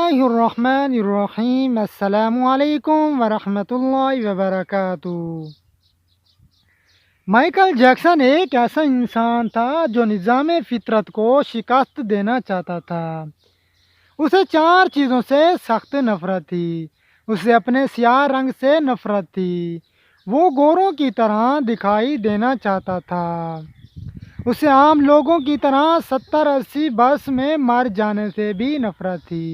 اللہ الرحمن الرحیم، السلام علیکم ورحمۃ اللہ وبرکاتہ۔ مائیکل جیکسن ایک ایسا انسان تھا جو نظام فطرت کو شکست دینا چاہتا تھا۔ اسے چار چیزوں سے سخت نفرت تھی۔ اسے اپنے سیاہ رنگ سے نفرت تھی۔ وہ گوروں کی طرح دکھائی دینا چاہتا تھا۔ اسے عام لوگوں کی طرح 70-80 برس میں مر جانے سے بھی نفرت تھی۔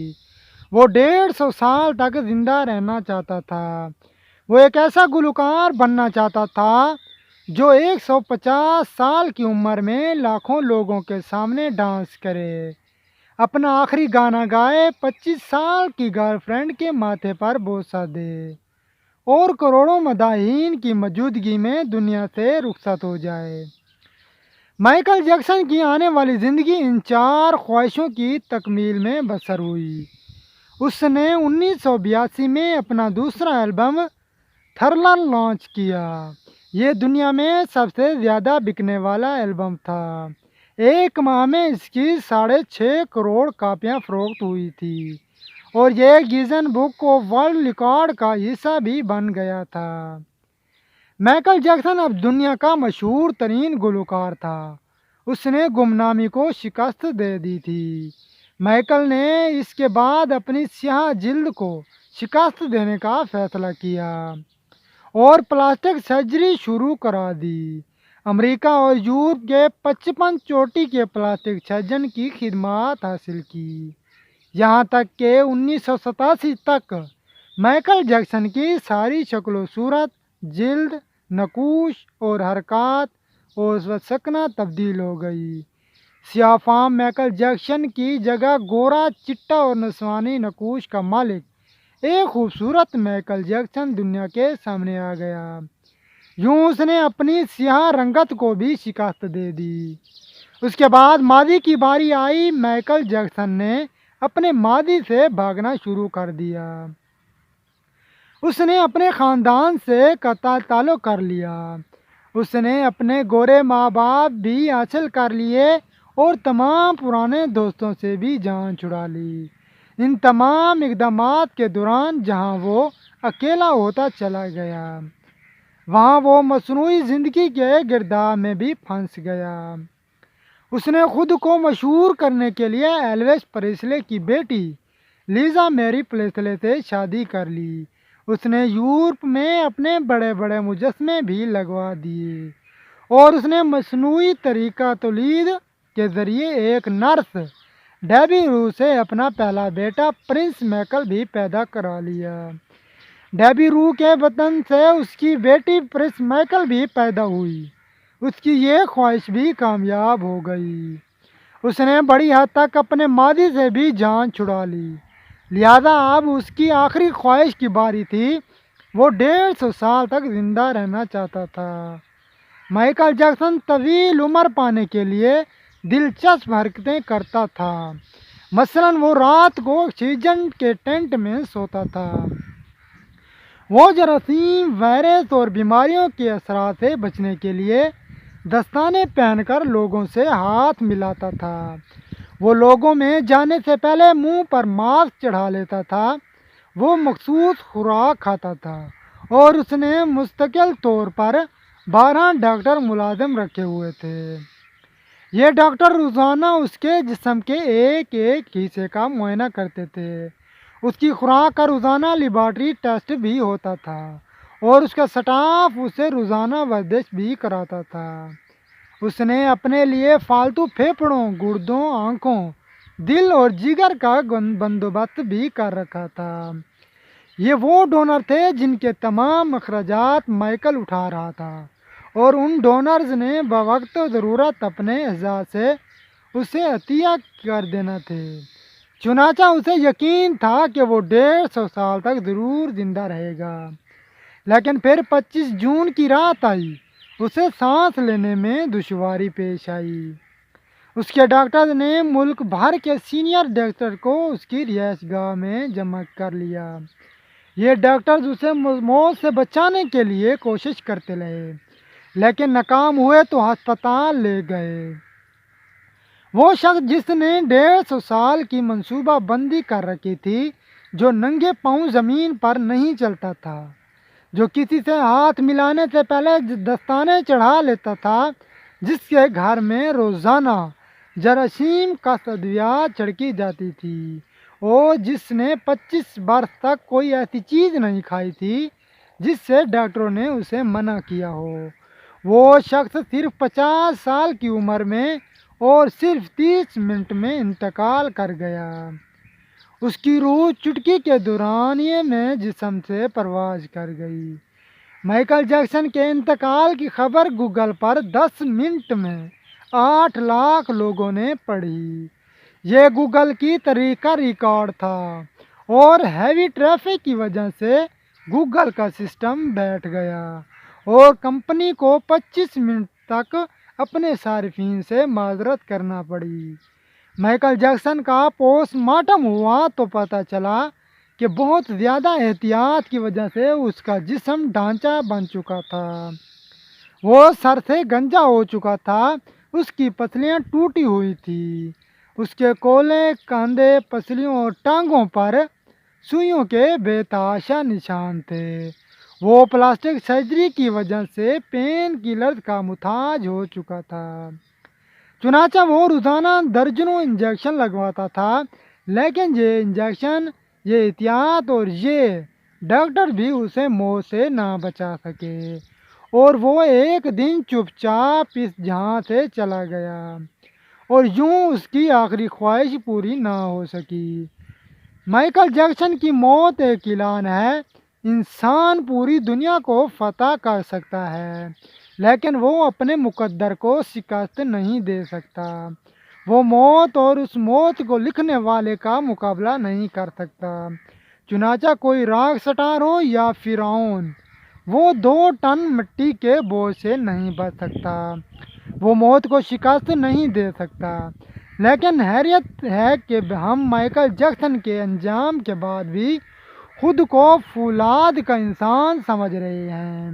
وہ 150 سال تک زندہ رہنا چاہتا تھا۔ وہ ایک ایسا گلوکار بننا چاہتا تھا جو 150 سال کی عمر میں لاکھوں لوگوں کے سامنے ڈانس کرے، اپنا آخری گانا گائے، 25 سال کی گرل فرینڈ کے ماتھے پر بوسہ دے اور کروڑوں مداحین کی موجودگی میں دنیا سے رخصت ہو جائے۔ مائیکل جیکسن کی آنے والی زندگی ان چار خواہشوں کی تکمیل میں بسر ہوئی۔ اس نے 1982 میں اپنا دوسرا البم تھرلر لانچ کیا۔ یہ دنیا میں سب سے زیادہ بکنے والا البم تھا۔ ایک ماہ میں اس کی 6.5 کروڑ کاپیاں فروخت ہوئی تھی اور یہ gains book of world record کا حصہ بھی بن گیا تھا۔ مائیکل جیکسن اب دنیا کا مشہور ترین گلوکار تھا۔ اس نے گمنامی کو شکست دے دی تھی۔ مائیکل نے اس کے بعد اپنی سیاہ جلد کو شکست دینے کا فیصلہ کیا اور پلاسٹک سرجری شروع کرا دی۔ امریکہ اور یورپ کے 55 چوٹی کے پلاسٹک سرجن کی خدمات حاصل کی، یہاں تک کہ 1987 تک مائیکل جیکسن کی ساری شکل و صورت، جلد، نقوش اور حرکات اور سکنہ تبدیل ہو گئی۔ سیاہ فام مائیکل جیکسن کی جگہ گورا، چٹا اور نسوانی نقوش کا مالک ایک خوبصورت مائیکل جیکسن دنیا کے سامنے آ گیا۔ یوں اس نے اپنی سیاہ رنگت کو بھی شکست دے دی۔ اس کے بعد ماضی کی باری آئی۔ مائیکل جیکسن نے اپنے ماضی سے بھاگنا شروع کر دیا۔ اس نے اپنے خاندان سے قطع تعلق کر لیا۔ اس نے اپنے گورے ماں باپ بھی حاصل کر لیے اور تمام پرانے دوستوں سے بھی جان چھڑا لی۔ ان تمام اقدامات کے دوران جہاں وہ اکیلا ہوتا چلا گیا، وہاں وہ مصنوعی زندگی کے گرداب میں بھی پھنس گیا۔ اس نے خود کو مشہور کرنے کے لیے ایلوس پریسلے کی بیٹی لیزا میری پریسلے سے شادی کر لی۔ اس نے یورپ میں اپنے بڑے بڑے مجسمے بھی لگوا دیے اور اس نے مصنوعی طریقہ تولید کے ذریعے ایک نرس ڈیبی رو سے اپنا پہلا بیٹا پرنس مائیکل بھی پیدا کرا لیا۔ ڈیبی رو کے وطن سے اس کی بیٹی پرنس مائیکل بھی پیدا ہوئی۔ اس کی یہ خواہش بھی کامیاب ہو گئی۔ اس نے بڑی حد تک اپنے ماضی سے بھی جان چھڑا لی، لہذا اب اس کی آخری خواہش کی باری تھی۔ وہ 150 سال تک زندہ رہنا چاہتا تھا۔ مائیکل جیکسن طویل عمر پانے کے لیے دلچسپ حرکتیں کرتا تھا۔ مثلاً وہ رات کو آکسیجن کے ٹینٹ میں سوتا تھا۔ وہ جراثیم، وائرس اور بیماریوں کے اثرات سے بچنے کے لیے دستانے پہن کر لوگوں سے ہاتھ ملاتا تھا۔ وہ لوگوں میں جانے سے پہلے منہ پر ماسک چڑھا لیتا تھا۔ وہ مخصوص خوراک کھاتا تھا اور اس نے مستقل طور پر 12 ڈاکٹر ملازم رکھے ہوئے تھے۔ یہ ڈاکٹر روزانہ اس کے جسم کے ایک ایک حصے کا معائنہ کرتے تھے۔ اس کی خوراک کا روزانہ لیبارٹری ٹیسٹ بھی ہوتا تھا اور اس کا سٹاف اسے روزانہ ورزش بھی کراتا تھا۔ اس نے اپنے لیے فالتو پھیپھڑوں، گردوں، آنکھوں، دل اور جگر کا بندوبست بھی کر رکھا تھا۔ یہ وہ ڈونر تھے جن کے تمام اخراجات مائیکل اٹھا رہا تھا اور ان ڈونرز نے بوقت ضرورت اپنے اعضاء سے اسے عطیہ کر دینا تھے۔ چنانچہ اسے یقین تھا کہ وہ 150 سال تک ضرور زندہ رہے گا، لیکن پھر 25 جون کی رات آئی۔ اسے سانس لینے میں دشواری پیش آئی۔ اس کے ڈاکٹرز نے ملک بھر کے سینئر ڈاکٹر کو اس کی رہائش گاہ میں جمع کر لیا۔ یہ ڈاکٹرز اسے موت سے بچانے کے لیے کوشش کرتے رہے، لیکن ناکام ہوئے تو ہسپتال لے گئے۔ وہ شخص جس نے 150 سال کی منصوبہ بندی کر رکھی تھی، جو ننگے پاؤں زمین پر نہیں چلتا تھا، جو کسی سے ہاتھ ملانے سے پہلے دستانے چڑھا لیتا تھا، جس کے گھر میں روزانہ جراثیم کا ادویات چھڑکی جاتی تھی، اور جس نے 25 برس تک کوئی ایسی چیز نہیں کھائی تھی جس سے ڈاکٹروں نے اسے منع کیا ہو، وہ شخص صرف 50 سال کی عمر میں اور صرف 30 منٹ میں انتقال کر گیا۔ اس کی روح چٹکی کے دورانیے میں جسم سے پرواز کر گئی۔ مائیکل جیکسن کے انتقال کی خبر گوگل پر 10 منٹ میں 8 لاکھ لوگوں نے پڑھی۔ یہ گوگل کی تاریخ کا ریکارڈ تھا، اور ہیوی ٹریفک کی وجہ سے گوگل کا سسٹم بیٹھ گیا اور کمپنی کو 25 منٹ تک اپنے صارفین سے معذرت کرنا پڑی۔ مائیکل جیکسن کا پوسٹ مارٹم ہوا تو پتہ چلا کہ بہت زیادہ احتیاط کی وجہ سے اس کا جسم ڈھانچہ بن چکا تھا، وہ سر سے گنجا ہو چکا تھا، اس کی پسلیاں ٹوٹی ہوئی تھی، اس کے کولے، کاندھے، پسلیوں اور ٹانگوں پر سوئیوں کے بے تحاشا نشان تھے۔ وہ پلاسٹک سرجری کی وجہ سے پین کلر کا محتاج ہو چکا تھا، چنانچہ وہ روزانہ درجنوں انجیکشن لگواتا تھا، لیکن یہ انجیکشن، یہ احتیاط اور یہ ڈاکٹر بھی اسے موت سے نہ بچا سکے، اور وہ ایک دن چپ چاپ اس جہاں سے چلا گیا، اور یوں اس کی آخری خواہش پوری نہ ہو سکی۔ مائیکل جیکسن کی موت ایک اعلان ہے۔ انسان پوری دنیا کو فتح کر سکتا ہے، لیکن وہ اپنے مقدر کو شکست نہیں دے سکتا۔ وہ موت اور اس موت کو لکھنے والے کا مقابلہ نہیں کر سکتا۔ چنانچہ کوئی راک سٹار ہو یا فرعون، وہ 2 ٹن مٹی کے بوجھ سے نہیں بچ سکتا، وہ موت کو شکست نہیں دے سکتا۔ لیکن حیرت ہے کہ ہم مائیکل جیکسن کے انجام کے بعد بھی خود کو فولاد کا انسان سمجھ رہے ہیں۔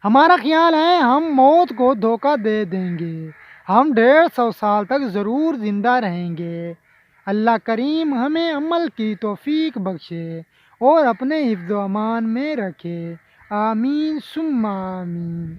ہمارا خیال ہے ہم موت کو دھوکہ دے دیں گے، ہم 150 سال تک ضرور زندہ رہیں گے۔ اللہ کریم ہمیں عمل کی توفیق بخشے اور اپنے حفظ و امان میں رکھے، آمین ثم آمین۔